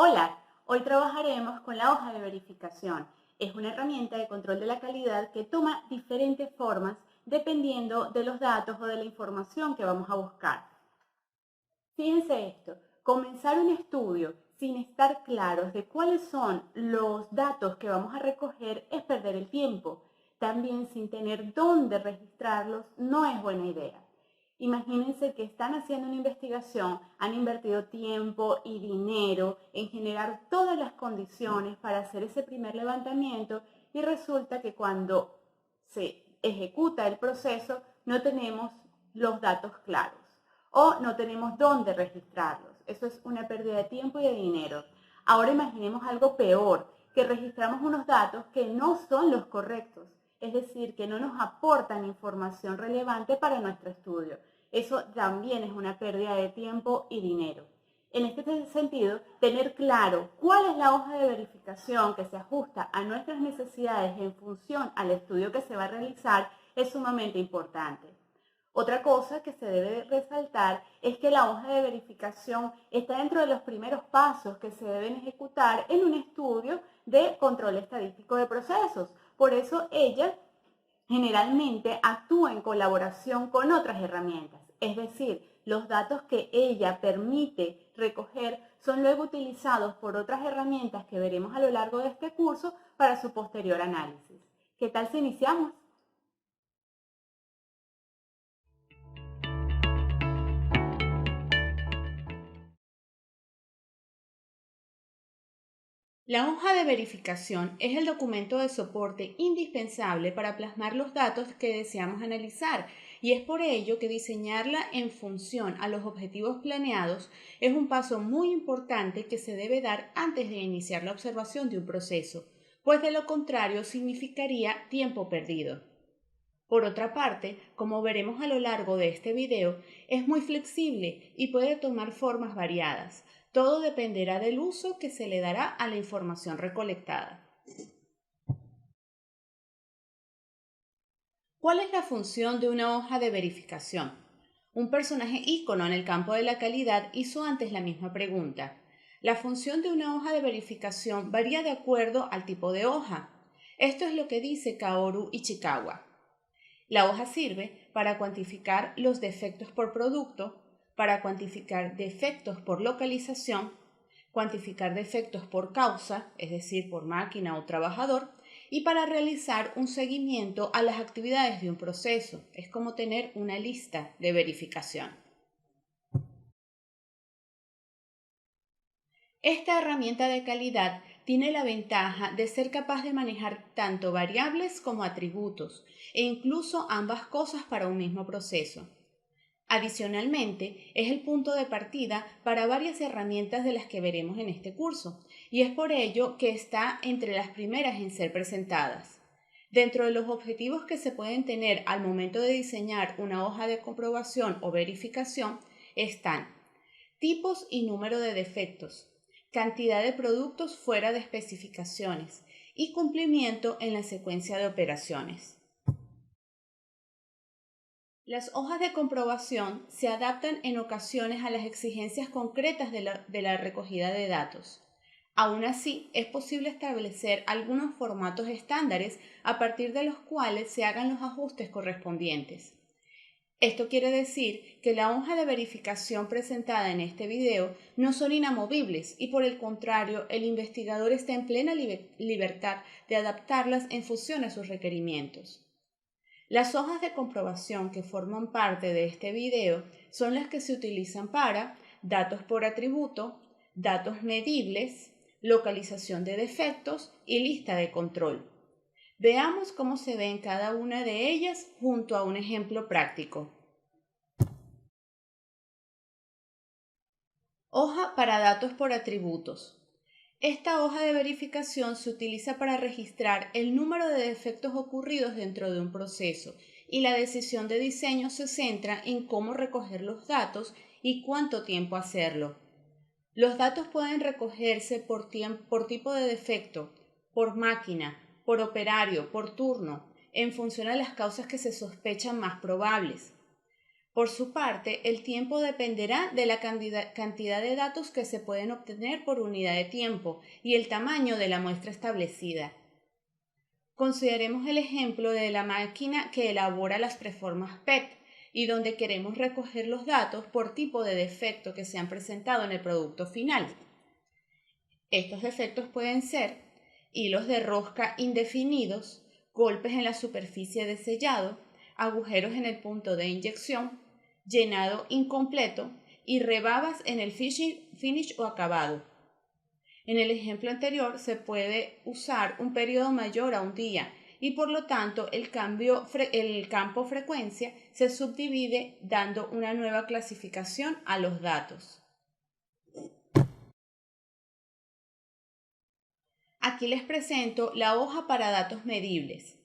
Hola, hoy trabajaremos con la hoja de verificación. Es una herramienta de control de la calidad que toma diferentes formas dependiendo de los datos o de la información que vamos a buscar. Fíjense esto, comenzar un estudio sin estar claros de cuáles son los datos que vamos a recoger es perder el tiempo. También sin tener dónde registrarlos no es buena idea. Imagínense que están haciendo una investigación, han invertido tiempo y dinero en generar todas las condiciones para hacer ese primer levantamiento y resulta que cuando se ejecuta el proceso no tenemos los datos claros o no tenemos dónde registrarlos. Eso es una pérdida de tiempo y de dinero. Ahora imaginemos algo peor, que registramos unos datos que no son los correctos, es decir, que no nos aportan información relevante para nuestro estudio. Eso también es una pérdida de tiempo y dinero. En este sentido, tener claro cuál es la hoja de verificación que se ajusta a nuestras necesidades en función al estudio que se va a realizar es sumamente importante. Otra cosa que se debe resaltar es que la hoja de verificación está dentro de los primeros pasos que se deben ejecutar en un estudio de control estadístico de procesos. Por eso ella generalmente actúa en colaboración con otras herramientas, es decir, los datos que ella permite recoger son luego utilizados por otras herramientas que veremos a lo largo de este curso para su posterior análisis. ¿Qué tal si iniciamos? La hoja de verificación es el documento de soporte indispensable para plasmar los datos que deseamos analizar y es por ello que diseñarla en función a los objetivos planeados es un paso muy importante que se debe dar antes de iniciar la observación de un proceso, pues de lo contrario significaría tiempo perdido. Por otra parte, como veremos a lo largo de este video, es muy flexible y puede tomar formas variadas. Todo dependerá del uso que se le dará a la información recolectada. ¿Cuál es la función de una hoja de verificación? Un personaje ícono en el campo de la calidad hizo antes la misma pregunta. La función de una hoja de verificación varía de acuerdo al tipo de hoja. Esto es lo que dice Kaoru Ichikawa. La hoja sirve para cuantificar los defectos por producto, para cuantificar defectos por localización, cuantificar defectos por causa, es decir, por máquina o trabajador, y para realizar un seguimiento a las actividades de un proceso. Es como tener una lista de verificación. Esta herramienta de calidad tiene la ventaja de ser capaz de manejar tanto variables como atributos, e incluso ambas cosas para un mismo proceso. Adicionalmente, es el punto de partida para varias herramientas de las que veremos en este curso, y es por ello que está entre las primeras en ser presentadas. Dentro de los objetivos que se pueden tener al momento de diseñar una hoja de comprobación o verificación están tipos y número de defectos, cantidad de productos fuera de especificaciones y cumplimiento en la secuencia de operaciones. Las hojas de comprobación se adaptan en ocasiones a las exigencias concretas de la recogida de datos. Aún así, es posible establecer algunos formatos estándares a partir de los cuales se hagan los ajustes correspondientes. Esto quiere decir que la hoja de verificación presentada en este video no son inamovibles y por el contrario, el investigador está en plena libertad de adaptarlas en función a sus requerimientos. Las hojas de comprobación que forman parte de este video son las que se utilizan para datos por atributo, datos medibles, localización de defectos y lista de control. Veamos cómo se ven cada una de ellas junto a un ejemplo práctico. Hoja para datos por atributos. Esta hoja de verificación se utiliza para registrar el número de defectos ocurridos dentro de un proceso y la decisión de diseño se centra en cómo recoger los datos y cuánto tiempo hacerlo. Los datos pueden recogerse por tipo de defecto, por máquina, por operario, por turno, en función a las causas que se sospechan más probables. Por su parte, el tiempo dependerá de la cantidad de datos que se pueden obtener por unidad de tiempo y el tamaño de la muestra establecida. Consideremos el ejemplo de la máquina que elabora las preformas PET y donde queremos recoger los datos por tipo de defecto que se han presentado en el producto final. Estos defectos pueden ser hilos de rosca indefinidos, golpes en la superficie de sellado, agujeros en el punto de inyección, llenado incompleto y rebabas en el finish o acabado. En el ejemplo anterior se puede usar un periodo mayor a un día y por lo tanto el campo frecuencia se subdivide dando una nueva clasificación a los datos. Aquí les presento la hoja para datos medibles.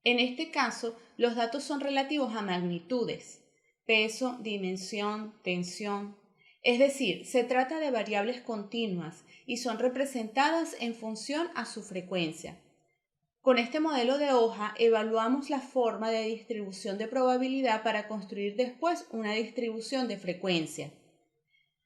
En este caso, los datos son relativos a magnitudes, peso, dimensión, tensión. Es decir, se trata de variables continuas y son representadas en función a su frecuencia. Con este modelo de hoja evaluamos la forma de distribución de probabilidad para construir después una distribución de frecuencia.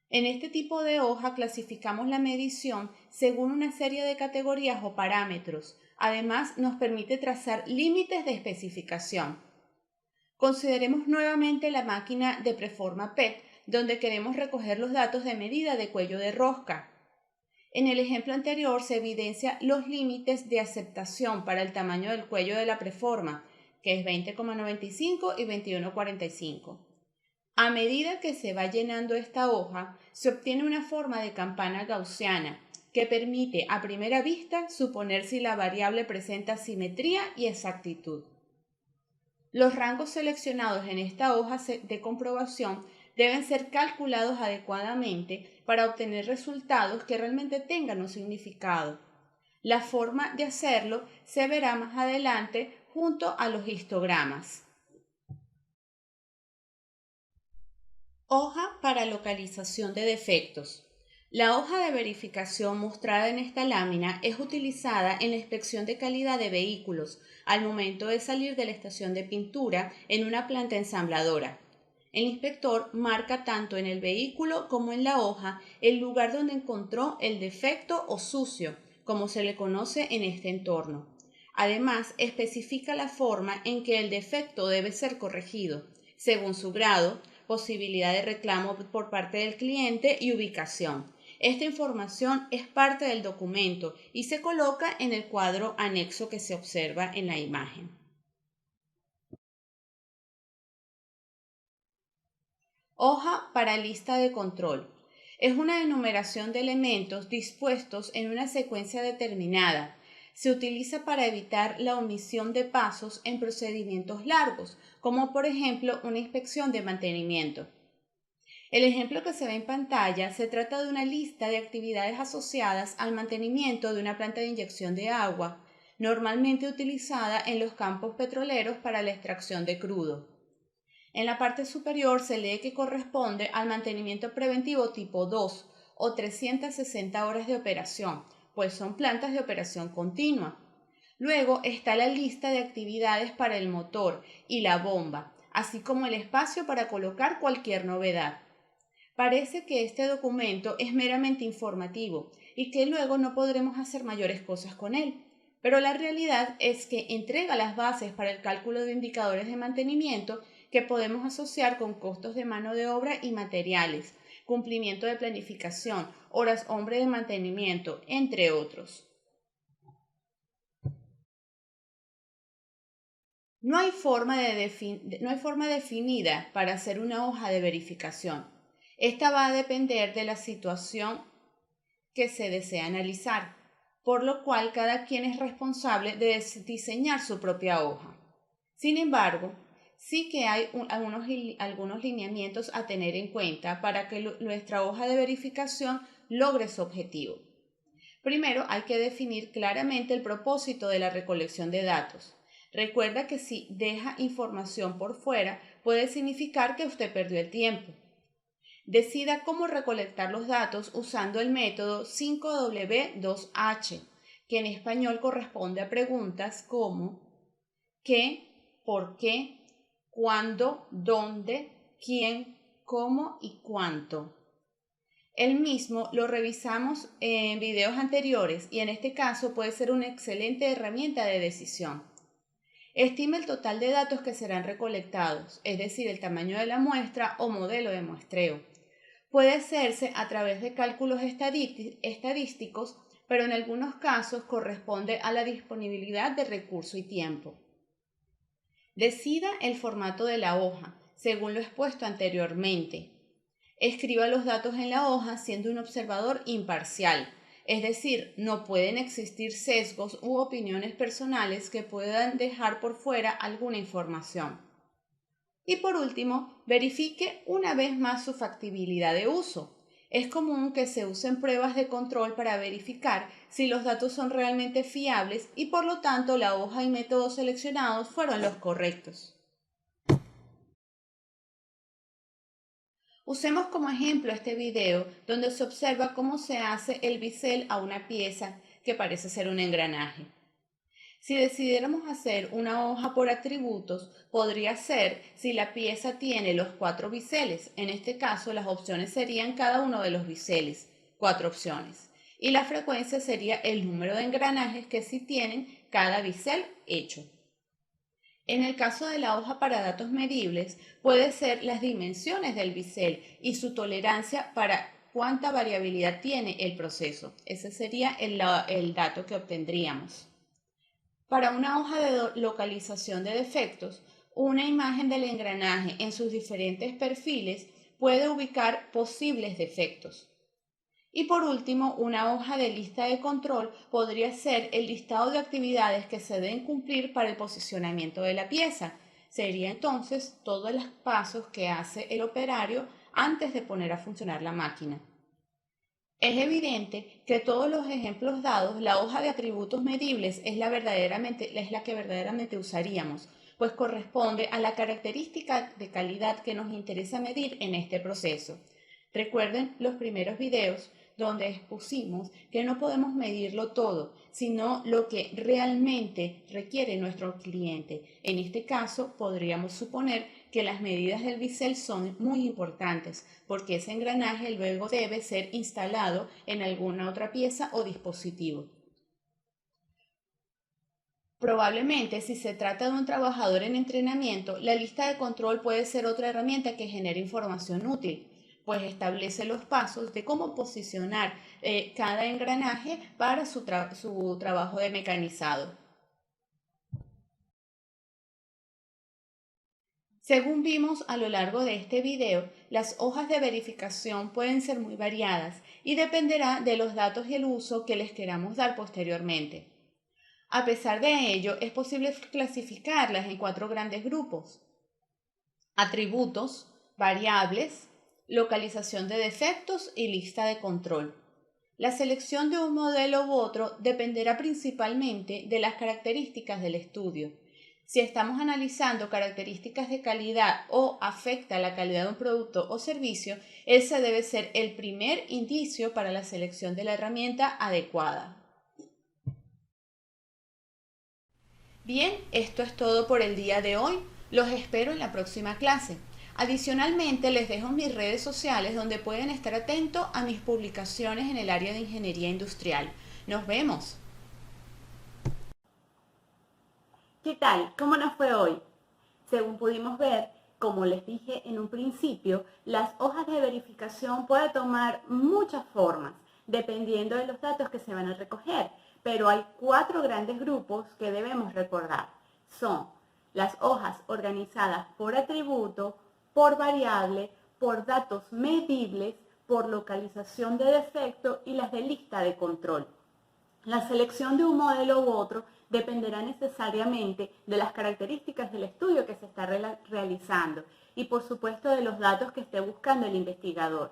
En este tipo de hoja clasificamos la medición según una serie de categorías o parámetros. Además, nos permite trazar límites de especificación. Consideremos nuevamente la máquina de preforma PET, donde queremos recoger los datos de medida de cuello de rosca. En el ejemplo anterior se evidencian los límites de aceptación para el tamaño del cuello de la preforma, que es 20,95 y 21,45. A medida que se va llenando esta hoja, se obtiene una forma de campana gaussiana que permite a primera vista suponer si la variable presenta simetría y exactitud. Los rangos seleccionados en esta hoja de comprobación deben ser calculados adecuadamente para obtener resultados que realmente tengan un significado. La forma de hacerlo se verá más adelante junto a los histogramas. Hoja para localización de defectos. La hoja de verificación mostrada en esta lámina es utilizada en la inspección de calidad de vehículos al momento de salir de la estación de pintura en una planta ensambladora. El inspector marca tanto en el vehículo como en la hoja el lugar donde encontró el defecto o sucio, como se le conoce en este entorno. Además, especifica la forma en que el defecto debe ser corregido, según su grado, posibilidad de reclamo por parte del cliente y ubicación. Esta información es parte del documento y se coloca en el cuadro anexo que se observa en la imagen. Hoja para lista de control. Es una enumeración de elementos dispuestos en una secuencia determinada. Se utiliza para evitar la omisión de pasos en procedimientos largos, como por ejemplo una inspección de mantenimiento. El ejemplo que se ve en pantalla se trata de una lista de actividades asociadas al mantenimiento de una planta de inyección de agua, normalmente utilizada en los campos petroleros para la extracción de crudo. En la parte superior se lee que corresponde al mantenimiento preventivo tipo 2 o 360 horas de operación, pues son plantas de operación continua. Luego está la lista de actividades para el motor y la bomba, así como el espacio para colocar cualquier novedad. Parece que este documento es meramente informativo y que luego no podremos hacer mayores cosas con él, pero la realidad es que entrega las bases para el cálculo de indicadores de mantenimiento que podemos asociar con costos de mano de obra y materiales, cumplimiento de planificación, horas hombre de mantenimiento, entre otros. No hay forma definida para hacer una hoja de verificación. Esta va a depender de la situación que se desea analizar, por lo cual cada quien es responsable de diseñar su propia hoja. Sin embargo, sí que hay algunos lineamientos a tener en cuenta para que nuestra hoja de verificación logre su objetivo. Primero, hay que definir claramente el propósito de la recolección de datos. Recuerda que si deja información por fuera, puede significar que usted perdió el tiempo. Decida cómo recolectar los datos usando el método 5W2H, que en español corresponde a preguntas como ¿qué?, ¿por qué?, ¿cuándo?, ¿dónde?, quién, cómo y cuánto. El mismo lo revisamos en videos anteriores y en este caso puede ser una excelente herramienta de decisión. Estima el total de datos que serán recolectados, es decir, el tamaño de la muestra o modelo de muestreo. Puede hacerse a través de cálculos estadísticos, pero en algunos casos corresponde a la disponibilidad de recurso y tiempo. Decida el formato de la hoja, según lo expuesto anteriormente. Escriba los datos en la hoja siendo un observador imparcial, es decir, no pueden existir sesgos u opiniones personales que puedan dejar por fuera alguna información. Y por último, verifique una vez más su factibilidad de uso. Es común que se usen pruebas de control para verificar si los datos son realmente fiables y por lo tanto la hoja y métodos seleccionados fueron los correctos. Usemos como ejemplo este video donde se observa cómo se hace el bisel a una pieza que parece ser un engranaje. Si decidiéramos hacer una hoja por atributos, podría ser si la pieza tiene los 4 biseles. En este caso, las opciones serían cada uno de los biseles, 4 opciones. Y la frecuencia sería el número de engranajes que sí tienen cada bisel hecho. En el caso de la hoja para datos medibles, puede ser las dimensiones del bisel y su tolerancia para cuánta variabilidad tiene el proceso. Ese sería el dato que obtendríamos. Para una hoja de localización de defectos, una imagen del engranaje en sus diferentes perfiles puede ubicar posibles defectos. Y por último, una hoja de lista de control podría ser el listado de actividades que se deben cumplir para el posicionamiento de la pieza. Sería entonces todos los pasos que hace el operario antes de poner a funcionar la máquina. Es evidente que todos los ejemplos dados, la hoja de atributos medibles es la que verdaderamente usaríamos, pues corresponde a la característica de calidad que nos interesa medir en este proceso. Recuerden los primeros videos donde expusimos que no podemos medirlo todo, sino lo que realmente requiere nuestro cliente. En este caso, podríamos suponer que las medidas del bisel son muy importantes, porque ese engranaje luego debe ser instalado en alguna otra pieza o dispositivo. Probablemente, si se trata de un trabajador en entrenamiento, la lista de control puede ser otra herramienta que genere información útil, pues establece los pasos de cómo posicionar cada engranaje para su trabajo de mecanizado. Según vimos a lo largo de este video, las hojas de verificación pueden ser muy variadas y dependerá de los datos y el uso que les queramos dar posteriormente. A pesar de ello, es posible clasificarlas en 4 grandes grupos: atributos, variables, localización de defectos y lista de control. La selección de un modelo u otro dependerá principalmente de las características del estudio. Si estamos analizando características de calidad o afecta la calidad de un producto o servicio, ese debe ser el primer indicio para la selección de la herramienta adecuada. Bien, esto es todo por el día de hoy. Los espero en la próxima clase. Adicionalmente, les dejo mis redes sociales donde pueden estar atentos a mis publicaciones en el área de ingeniería industrial. ¡Nos vemos! ¿Qué tal? ¿Cómo nos fue hoy? Según pudimos ver, como les dije en un principio, las hojas de verificación pueden tomar muchas formas, dependiendo de los datos que se van a recoger, pero hay 4 grandes grupos que debemos recordar. Son las hojas organizadas por atributo, por variable, por datos medibles, por localización de defecto y las de lista de control. La selección de un modelo u otro dependerá necesariamente de las características del estudio que se está realizando y por supuesto de los datos que esté buscando el investigador.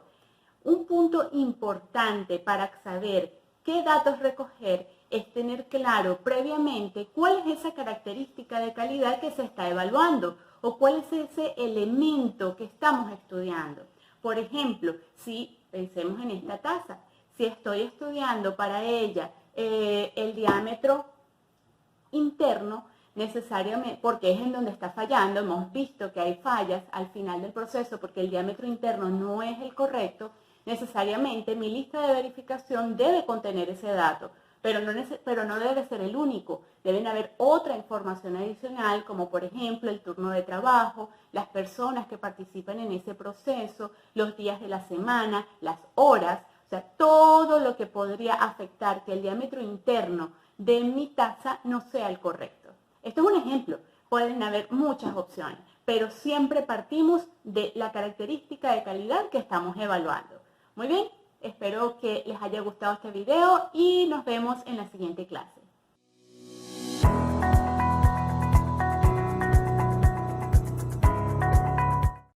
Un punto importante para saber qué datos recoger es tener claro previamente cuál es esa característica de calidad que se está evaluando o cuál es ese elemento que estamos estudiando. Por ejemplo, si pensemos en esta taza, si estoy estudiando para ella el diámetro interno, necesariamente, porque es en donde está fallando, hemos visto que hay fallas al final del proceso porque el diámetro interno no es el correcto, necesariamente mi lista de verificación debe contener ese dato, pero no debe ser el único. Deben haber otra información adicional, como por ejemplo el turno de trabajo, las personas que participan en ese proceso, los días de la semana, las horas, o sea, todo lo que podría afectar que el diámetro interno de mi taza no sea el correcto. Esto es un ejemplo, pueden haber muchas opciones, pero siempre partimos de la característica de calidad que estamos evaluando. Muy bien, espero que les haya gustado este video y nos vemos en la siguiente clase.